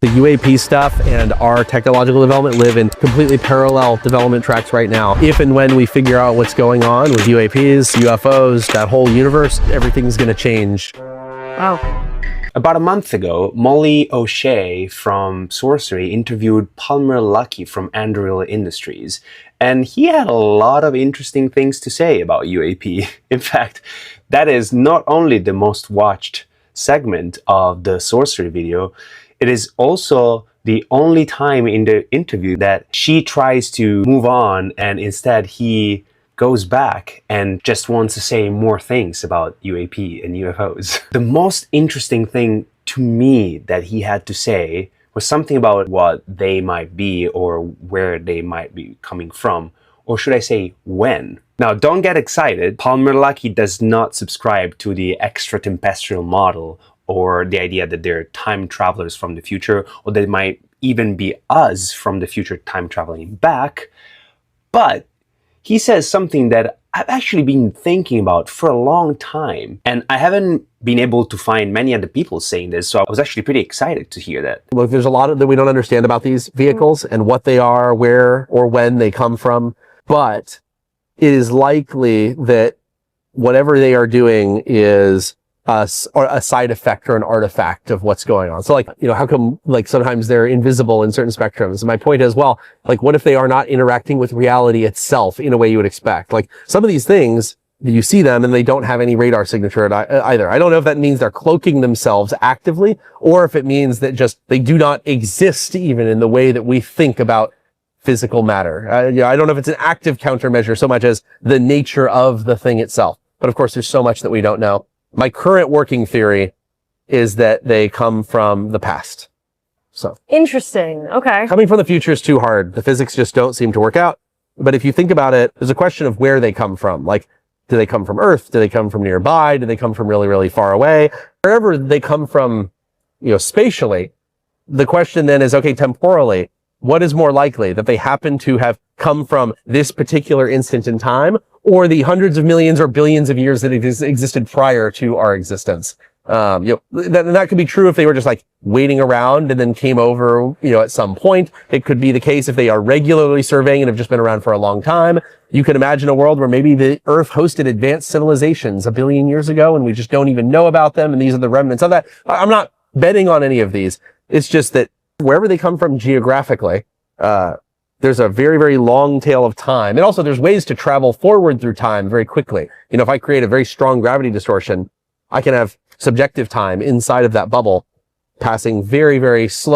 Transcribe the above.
The UAP stuff and our technological development live in completely parallel development tracks right now. If and when we figure out what's going on with UAPs, UFOs, that whole universe, everything's going to change. Wow. About a month ago, Molly O'Shea from Sourcery interviewed Palmer Luckey from Anduril Industries, and he had a lot of interesting things to say about UAP. In fact, that is not only the most watched segment of the Sourcery video, it is also the only time in the interview that she tries to move on and instead he goes back and just wants to say more things about UAP and UFOs. The most interesting thing to me that he had to say was something about what they might be or where they might be coming from, or should I say when. Now, don't get excited. Palmer Luckey does not subscribe to the extraterrestrial model or the idea that they're time travelers from the future, or they might even be us from the future time traveling back. But he says something that I've actually been thinking about for a long time, and I haven't been able to find many other people saying this, so I was actually pretty excited to hear that. Look, there's a lot that we don't understand about these vehicles and what they are, where or when they come from, but it is likely that whatever they are doing is a side effect or an artifact of what's going on. So like, you know, how come like sometimes they're invisible in certain spectrums? And my point is, well, like what if they are not interacting with reality itself in a way you would expect? Like some of these things, you see them and they don't have any radar signature either. I don't know if that means they're cloaking themselves actively or if it means that just they do not exist even in the way that we think about physical matter. I don't know if it's an active countermeasure so much as the nature of the thing itself. But of course, there's so much that we don't know. My current working theory is that they come from the past. So Interesting. Okay. coming from the future is too hard. The physics just don't seem to work out. But if you think about it, there's a question of where they come from. Like, do they come from Earth? Do they come from nearby? Do they come from really, really far away? Wherever they come from, you know, spatially, the question then is, okay, temporally, what is more likely? That they happen to have come from this particular instant in time, or the hundreds of millions or billions of years that existed prior to our existence? You know, that could be true if they were just like waiting around and then came over, you know, at some point. It could be the case if they are regularly surveying and have just been around for a long time. You can imagine a world where maybe the Earth hosted advanced civilizations a billion years ago and we just don't even know about them. And these are the remnants of that. I'm not betting on any of these. It's just that wherever they come from geographically, there's a very, very long tail of time. And also there's ways to travel forward through time very quickly. You know, if I create a very strong gravity distortion, I can have subjective time inside of that bubble passing very, very slowly